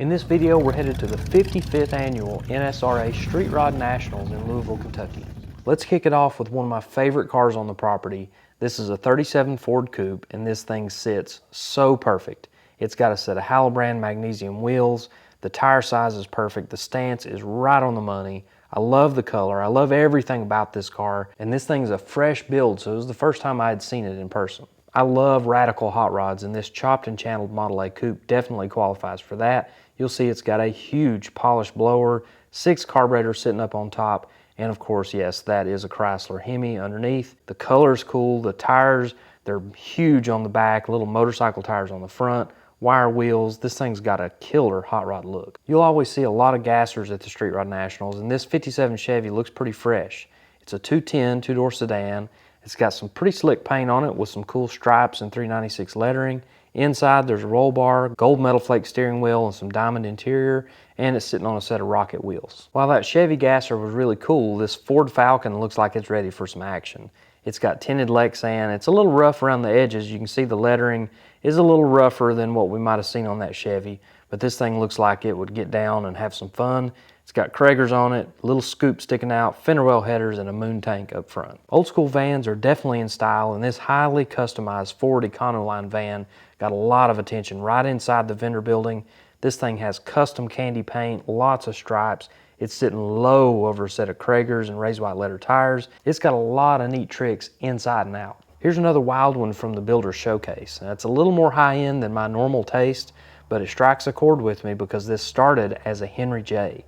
In this video, we're headed to the 55th annual NSRA Street Rod Nationals in Louisville, Kentucky. Let's kick it off with one of my favorite cars on the property. This is a 37 Ford Coupe, and this thing sits so perfect. It's got a set of Halobrand magnesium wheels. The tire size is perfect. The stance is right on the money. I love the color. I love everything about this car, and this thing's a fresh build, so it was the first time I had seen it in person. I love radical hot rods, and this chopped and channeled Model A Coupe definitely qualifies for that. You'll see it's got a huge polished blower, 6 carburetors sitting up on top, and of course, yes, that is a Chrysler Hemi underneath. The color's cool, the tires, they're huge on the back, little motorcycle tires on the front, wire wheels. This thing's got a killer hot rod look. You'll always see a lot of gassers at the Street Rod Nationals, and this 57 Chevy looks pretty fresh. It's a 210 two-door sedan. It's got some pretty slick paint on it with some cool stripes and 396 lettering. Inside there's a roll bar, gold metal flake steering wheel, and some diamond interior, and it's sitting on a set of rocket wheels. While that Chevy gasser was really cool, this Ford Falcon looks like it's ready for some action. It's got tinted Lexan. It's a little rough around the edges. You can see the lettering is a little rougher than what we might have seen on that Chevy, but this thing looks like it would get down and have some fun. It's got Kragers on it, a little scoop sticking out, fender well headers, and a moon tank up front. Old school vans are definitely in style, and this highly customized Ford Econoline van got a lot of attention right inside the vendor building. This thing has custom candy paint, lots of stripes. It's sitting low over a set of Kragers and raised white letter tires. It's got a lot of neat tricks inside and out. Here's another wild one from the Builder Showcase. Now, it's a little more high-end than my normal taste, but it strikes a chord with me because this started as a Henry J.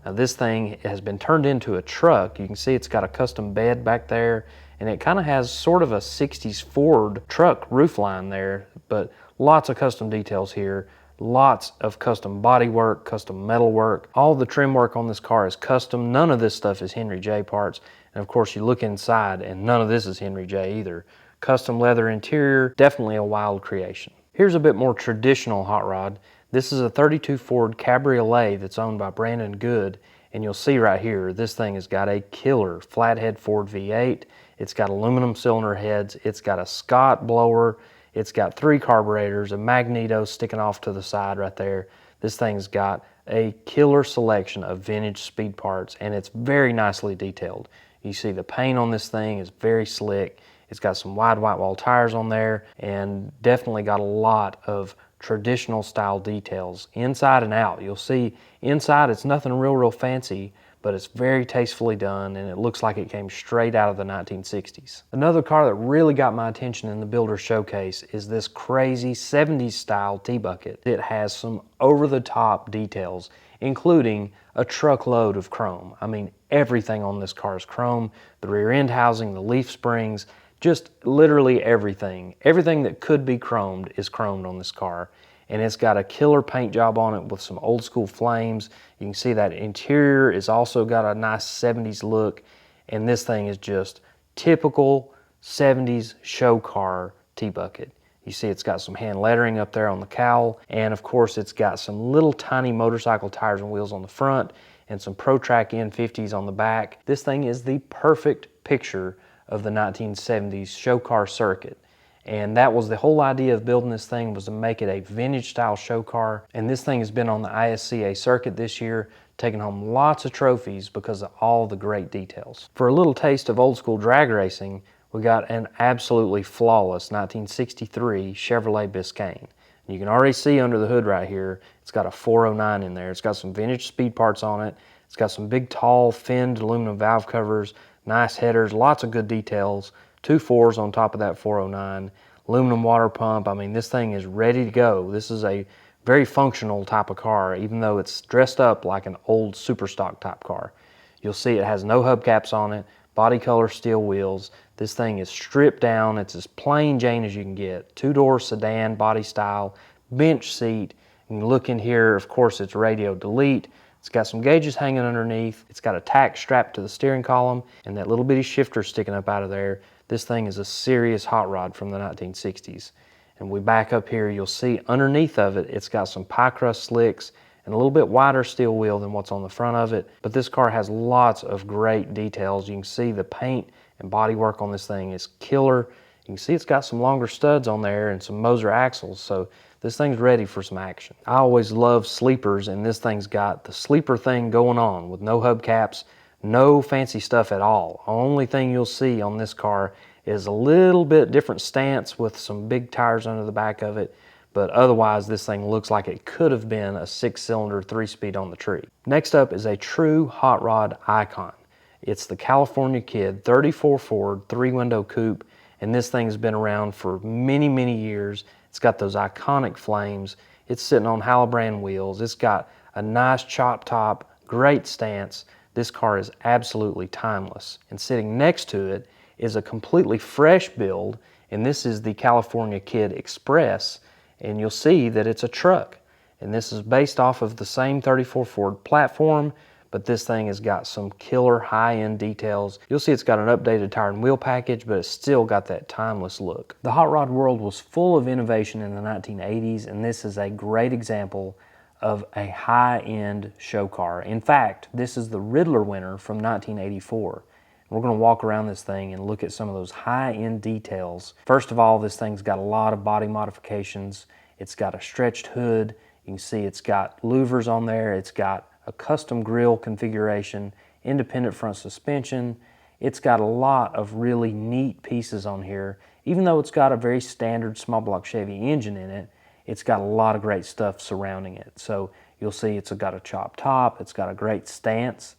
Now, this thing has been turned into a truck. You can see it's got a custom bed back there, and it kind of has sort of a 60s Ford truck roofline there, but lots of custom details here. Lots of custom body work, custom metal work. All the trim work on this car is custom. None of this stuff is Henry J parts. And of course, you look inside and none of this is Henry J either. Custom leather interior, definitely a wild creation. Here's a bit more traditional hot rod. This is a 32 Ford Cabriolet that's owned by Brandon Good. And you'll see right here, this thing has got a killer flathead Ford V8. It's got aluminum cylinder heads. It's got a Scott blower. It's got 3 carburetors, a magneto sticking off to the side right there. This thing's got a killer selection of vintage speed parts, and it's very nicely detailed. You see the paint on this thing is very slick. It's got some wide white wall tires on there, and definitely got a lot of traditional style details inside and out. You'll see inside it's nothing real fancy, but it's very tastefully done, and it looks like it came straight out of the 1960s. Another car that really got my attention in the Builder Showcase is this crazy 70s style T-Bucket. It has some over-the-top details, including a truckload of chrome. I mean, everything on this car is chrome. The rear end housing, the leaf springs, just literally everything. Everything that could be chromed is chromed on this car. And it's got a killer paint job on it with some old school flames. You can see that interior is also got a nice 70s look, and this thing is just typical 70s show car T-Bucket. You see it's got some hand lettering up there on the cowl, and of course it's got some little tiny motorcycle tires and wheels on the front and some ProTrack N50s on the back. This thing is the perfect picture of the 1970s show car circuit. And that was the whole idea of building this thing, was to make it a vintage style show car. And this thing has been on the ISCA circuit this year, taking home lots of trophies because of all the great details. For a little taste of old school drag racing, we got an absolutely flawless 1963 Chevrolet Biscayne. You can already see under the hood right here, it's got a 409 in there. It's got some vintage speed parts on it. It's got some big tall finned aluminum valve covers, nice headers, lots of good details. 2 4s on top of that 409, aluminum water pump. I mean, this thing is ready to go. This is a very functional type of car, even though it's dressed up like an old super stock type car. You'll see it has no hubcaps on it, body color steel wheels. This thing is stripped down. It's as plain Jane as you can get. 2-door sedan body style, bench seat. You can look in here, of course, it's radio delete. It's got some gauges hanging underneath. It's got a tack strapped to the steering column and that little bitty shifter sticking up out of there. This thing is a serious hot rod from the 1960s. And we back up here, you'll see underneath of it, it's got some pie crust slicks and a little bit wider steel wheel than what's on the front of it. But this car has lots of great details. You can see the paint and body work on this thing is killer. You can see it's got some longer studs on there and some Moser axles. So This thing's ready for some action. I always love sleepers, and this thing's got the sleeper thing going on with no hubcaps, no fancy stuff at all. Only thing you'll see on this car is a little bit different stance with some big tires under the back of it, but otherwise this thing looks like it could have been a 6-cylinder 3-speed on the tree. Next up is a true hot rod icon. It's the California Kid 34 Ford 3-window coupe, and this thing's been around for many, many years. It's got those iconic flames. It's sitting on Halibran wheels. It's got a nice chop top, great stance. This car is absolutely timeless. And sitting next to it is a completely fresh build, and this is the California Kid Express, and you'll see that it's a truck. And this is based off of the same 34 Ford platform, but this thing has got some killer high-end details. You'll see it's got an updated tire and wheel package, but it's still got that timeless look. The hot rod world was full of innovation in the 1980s, and this is a great example of a high-end show car. In fact, this is the Riddler winner from 1984. We're going to walk around this thing and look at some of those high-end details. First of all, this thing's got a lot of body modifications. It's got a stretched hood. You can see it's got louvers on there. It's got a custom grille configuration, independent front suspension. It's got a lot of really neat pieces on here. Even though it's got a very standard small block Chevy engine in it, it's got a lot of great stuff surrounding it. So you'll see it's got a chop top, it's got a great stance,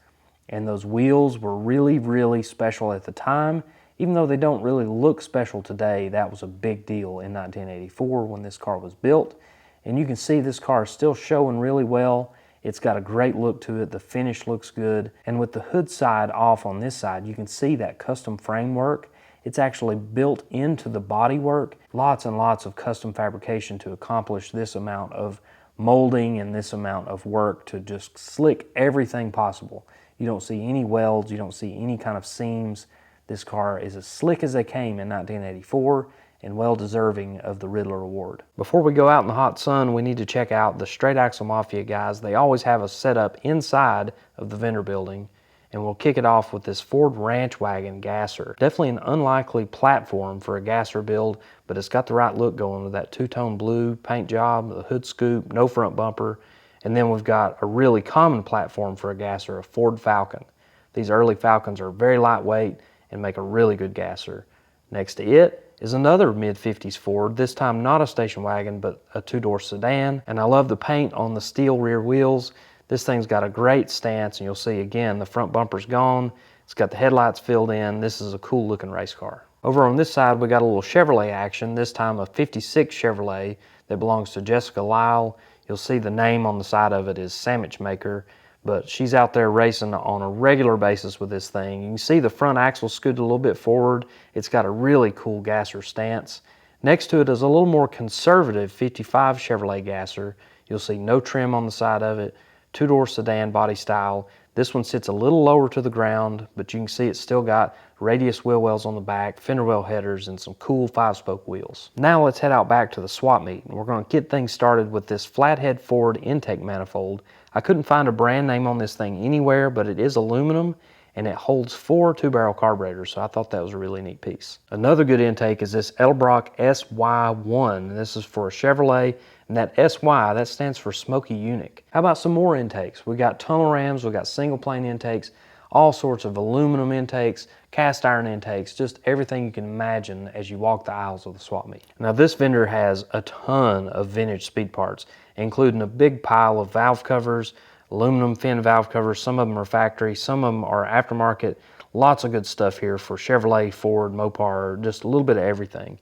and those wheels were really, really special at the time. Even though they don't really look special today, that was a big deal in 1984 when this car was built. And you can see this car is still showing really well. It's got a great look to it. The finish looks good. And with the hood side off on this side, you can see that custom framework. It's actually built into the bodywork. Lots and lots of custom fabrication to accomplish this amount of molding and this amount of work to just slick everything possible. You don't see any welds. You don't see any kind of seams. This car is as slick as they came in 1984. And well deserving of the Riddler Award. Before we go out in the hot sun, we need to check out the Straight Axle Mafia guys. They always have a setup inside of the vendor building, and we'll kick it off with this Ford Ranch Wagon gasser. Definitely an unlikely platform for a gasser build, but it's got the right look going with that two-tone blue paint job, the hood scoop, no front bumper, and then we've got a really common platform for a gasser, a Ford Falcon. These early Falcons are very lightweight and make a really good gasser. Next to it is another mid-50s Ford, this time not a station wagon, but a two-door sedan. And I love the paint on the steel rear wheels. This thing's got a great stance, and you'll see again, the front bumper's gone. It's got the headlights filled in. This is a cool looking race car. Over on this side, we got a little Chevrolet action, this time a 56 Chevrolet that belongs to Jessica Lyle. You'll see the name on the side of it is Sandwich Maker, but she's out there racing on a regular basis with this thing. You can see the front axle scooted a little bit forward. It's got a really cool gasser stance. Next to it is a little more conservative 55 Chevrolet gasser. You'll see no trim on the side of it, two-door sedan body style. This one sits a little lower to the ground, but you can see it's still got radius wheel wells on the back, fender well headers, and some cool 5-spoke wheels. Now let's head out back to the swap meet, and we're going to get things started with this flathead Ford intake manifold. I couldn't find a brand name on this thing anywhere, but it is aluminum, and it holds 4 two-barrel carburetors, so I thought that was a really neat piece. Another good intake is this Edelbrock SY1. This is for a Chevrolet, and that SY, that stands for Smoky Unique. How about some more intakes? We got tunnel rams, we got single plane intakes, all sorts of aluminum intakes, cast iron intakes, just everything you can imagine as you walk the aisles of the swap meet. Now this vendor has a ton of vintage speed parts, including a big pile of valve covers, aluminum fin valve covers. Some of them are factory, some of them are aftermarket. Lots of good stuff here for Chevrolet, Ford, Mopar, just a little bit of everything.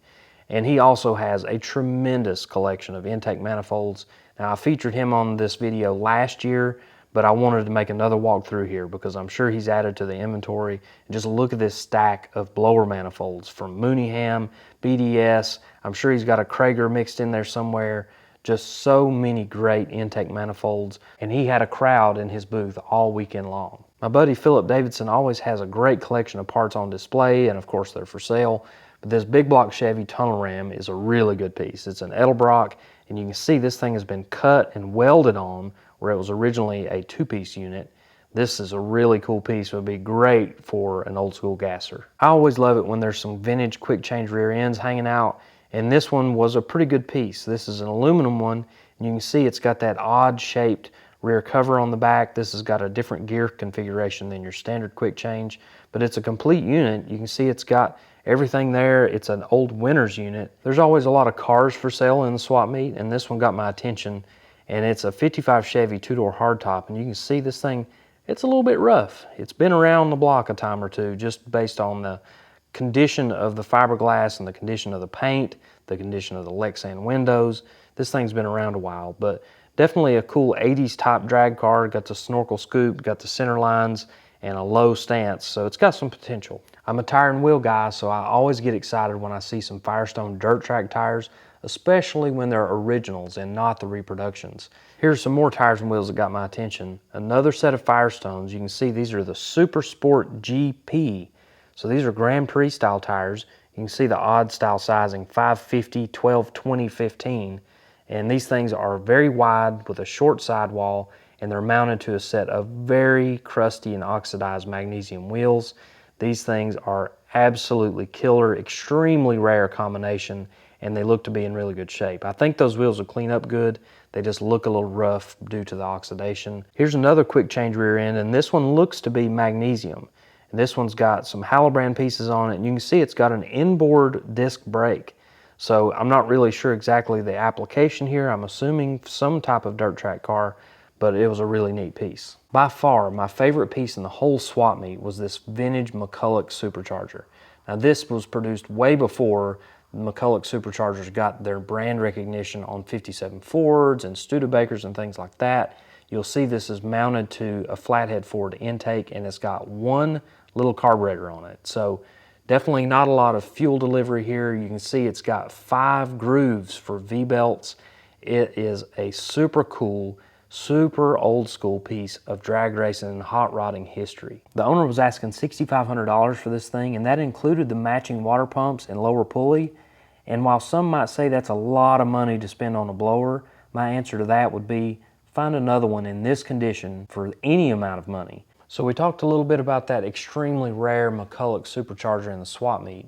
And he also has a tremendous collection of intake manifolds. Now I featured him on this video last year, but I wanted to make another walkthrough here because I'm sure he's added to the inventory. And just look at this stack of blower manifolds from Mooneyham, BDS. I'm sure he's got a Krager mixed in there somewhere. Just so many great intake manifolds, and he had a crowd in his booth all weekend long. My buddy Philip Davidson always has a great collection of parts on display, and of course they're for sale. But this big block Chevy tunnel ram is a really good piece. It's an Edelbrock, and you can see this thing has been cut and welded on where it was originally a 2-piece unit. This is a really cool piece. It would be great for an old school gasser. I always love it when there's some vintage quick change rear ends hanging out, And this one was a pretty good piece. This is an aluminum one, and you can see it's got that odd shaped rear cover on the back. This has got a different gear configuration than your standard quick change, but it's a complete unit. You can see it's got everything there. It's an old winter's unit. There's always a lot of cars for sale in the swap meet, and this one got my attention. And it's a 55 Chevy two-door hardtop, and you can see this thing, it's a little bit rough. It's been around the block a time or two just based on the condition of the fiberglass and the condition of the paint, the condition of the Lexan windows. This thing's been around a while, but definitely a cool 80s type drag car. Got the snorkel scoop, got the center lines, and a low stance, so it's got some potential. I'm a tire and wheel guy, so I always get excited when I see some Firestone dirt track tires, especially when they're originals and not the reproductions. Here's some more tires and wheels that got my attention. Another set of Firestones. You can see these are the Super Sport GP. So these are Grand Prix style tires. You can see the odd style sizing, 550, 12, 20, 15. And these things are very wide with a short sidewall, and they're mounted to a set of very crusty and oxidized magnesium wheels. These things are absolutely killer, extremely rare combination, and they look to be in really good shape. I think those wheels will clean up good. They just look a little rough due to the oxidation. Here's another quick change rear end, and this one looks to be magnesium. And this one's got some Halobrand pieces on it, and you can see it's got an inboard disc brake. So I'm not really sure exactly the application here. I'm assuming some type of dirt track car, but it was a really neat piece. By far, my favorite piece in the whole swap meet was this vintage McCullough Supercharger. Now this was produced way before McCullough Superchargers got their brand recognition on 57 Fords and Studebakers and things like that. You'll see this is mounted to a flathead Ford intake, and it's got one little carburetor on it. So definitely not a lot of fuel delivery here. You can see it's got 5 grooves for V-belts. It is a super cool, super old school piece of drag racing and hot rodding history. The owner was asking $6,500 for this thing, and that included the matching water pumps and lower pulley. And while some might say that's a lot of money to spend on a blower, my answer to that would be find another one in this condition for any amount of money. So we talked a little bit about that extremely rare McCullough Supercharger in the swap meet,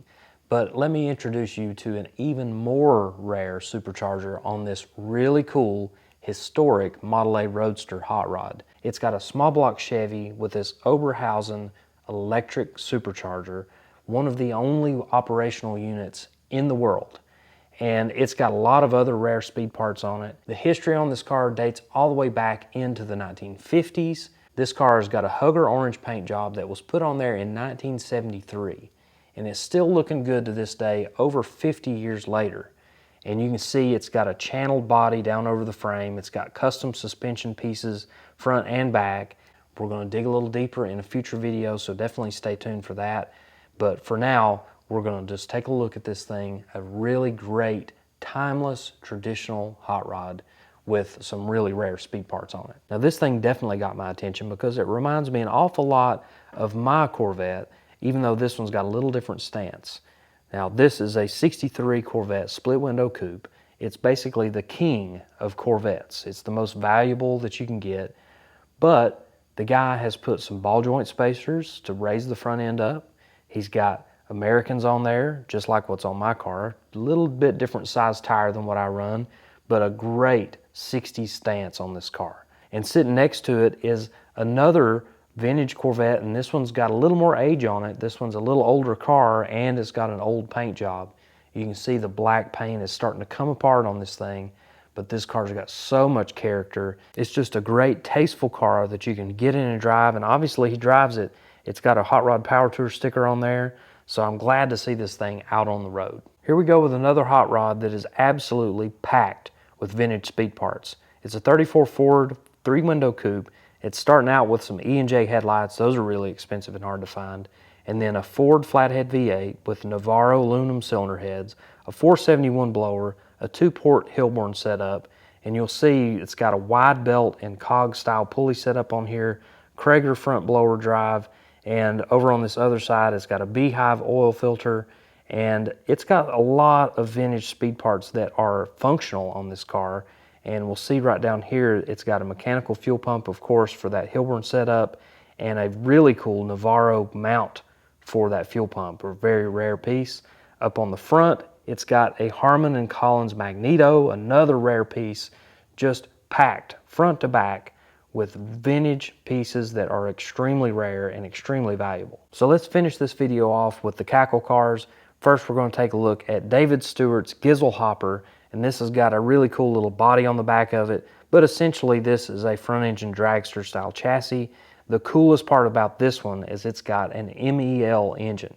but let me introduce you to an even more rare supercharger on this really cool, historic Model A Roadster hot rod. It's got a small block Chevy with this Oberhausen electric supercharger, one of the only operational units in the world. And it's got a lot of other rare speed parts on it. The history on this car dates all the way back into the 1950s. This car has got a Hugger orange paint job that was put on there in 1973, and it's still looking good to this day, over 50 years later. And you can see it's got a channeled body down over the frame. It's got custom suspension pieces front and back. We're going to dig a little deeper in a future video, so definitely stay tuned for that. But for now, we're going to just take a look at this thing, a really great, timeless, traditional hot rod with some really rare speed parts on it. Now this thing definitely got my attention because it reminds me an awful lot of my Corvette, even though this one's got a little different stance. Now this is a 63 Corvette split window coupe. It's basically the king of Corvettes. It's the most valuable that you can get, but the guy has put some ball joint spacers to raise the front end up. He's got Americans on there, just like what's on my car. A little bit different size tire than what I run, but a great 60s stance on this car. And sitting next to it is another vintage Corvette, and this one's got a little more age on it. This one's a little older car, and it's got an old paint job. You can see the black paint is starting to come apart on this thing, but this car's got so much character. It's just a great, tasteful car that you can get in and drive, and obviously he drives it. It's got a Hot Rod Power Tour sticker on there, so I'm glad to see this thing out on the road. Here we go with another hot rod that is absolutely packed with vintage speed parts. It's a 34 Ford 3-window coupe. It's starting out with some E&J headlights. Those are really expensive and hard to find. And then a Ford flathead V8 with Navarro aluminum cylinder heads, a 471 blower, a 2-port Hilborn setup, and you'll see it's got a wide belt and cog style pulley setup on here, Krager front blower drive, and over on this other side it's got a Beehive oil filter, and it's got a lot of vintage speed parts that are functional on this car. And we'll see right down here, it's got a mechanical fuel pump, of course, for that Hilborn setup, and a really cool Navarro mount for that fuel pump, a very rare piece. Up on the front, It's got a Harman and Collins magneto, another rare piece, just packed front to back with vintage pieces that are extremely rare and extremely valuable. So let's finish this video off with the cackle cars. First, we're going to take a look at David Stewart's Gizzle Hopper, and this has got a really cool little body on the back of it, but essentially this is a front engine dragster style chassis. The coolest part about this one is it's got an MEL engine.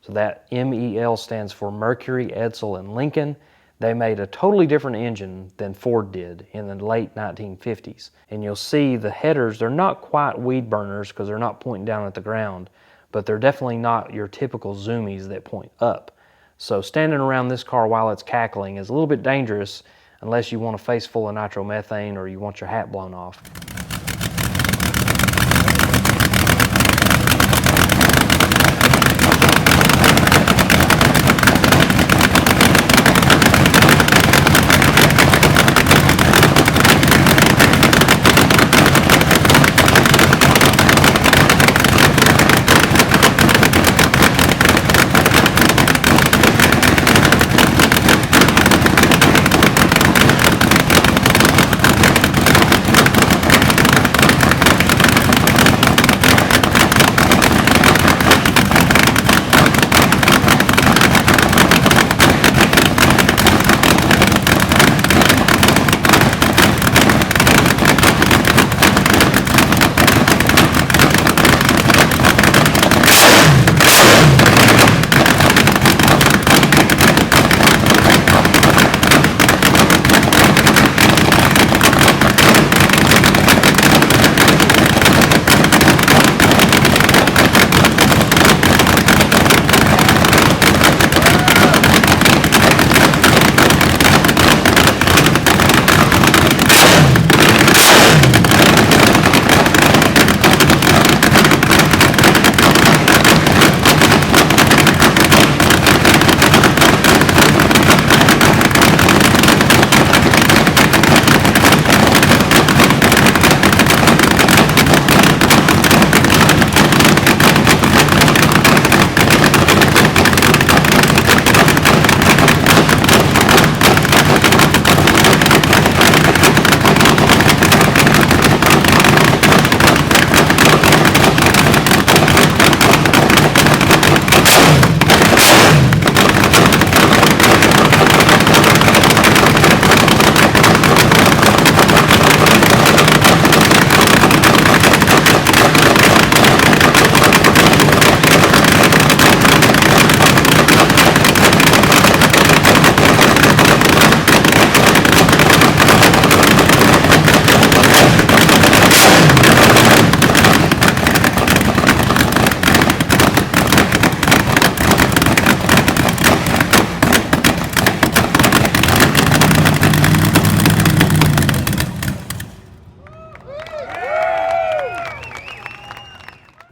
So that MEL stands for Mercury, Edsel, and Lincoln. They made a totally different engine than Ford did in the late 1950s. And you'll see the headers, they're not quite weed burners because they're not pointing down at the ground, but they're definitely not your typical zoomies that point up. So standing around this car while it's cackling is a little bit dangerous unless you want a face full of nitromethane or you want your hat blown off.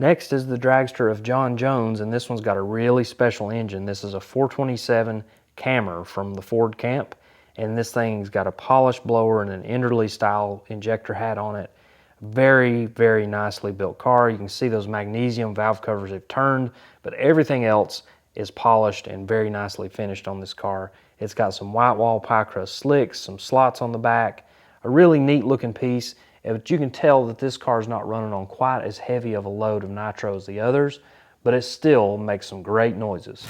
Next is the dragster of John Jones, and this one's got a really special engine. This is a 427 Cammer from the Ford camp, and this thing's got a polished blower and an Enderley style injector hat on it. Very, very nicely built car. You can see those magnesium valve covers have turned, but everything else is polished and very nicely finished on this car. It's got some white wall pie crust slicks, some slots on the back, a really neat looking piece. But you can tell that this car is not running on quite as heavy of a load of nitro as the others, but it still makes some great noises.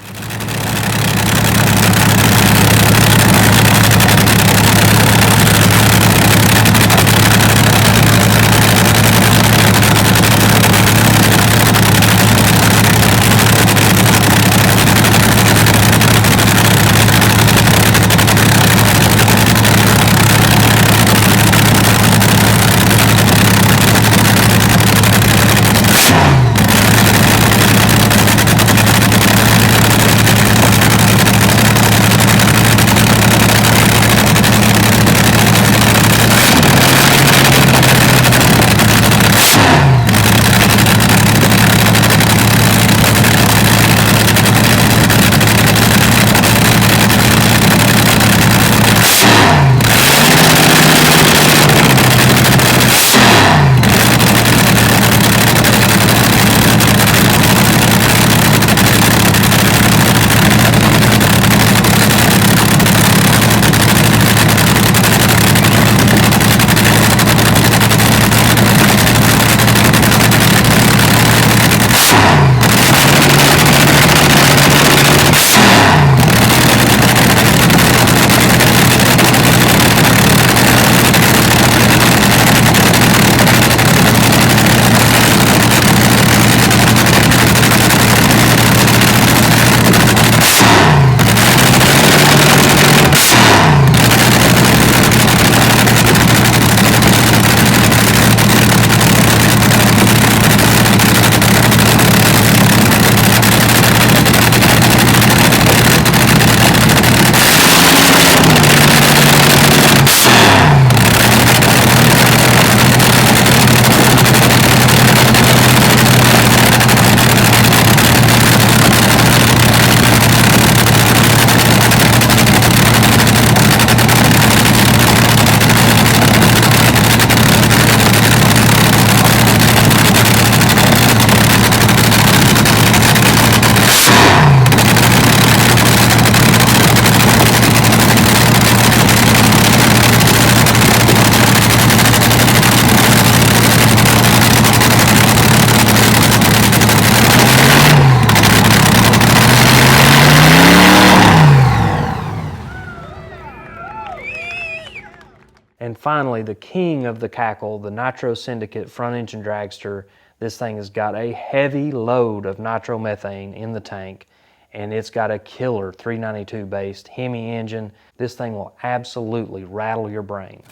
finally, the king of the cackle, the Nitro Syndicate front engine dragster. This thing has got a heavy load of nitromethane in the tank, and it's got a killer 392 based Hemi engine. This thing will absolutely rattle your brain.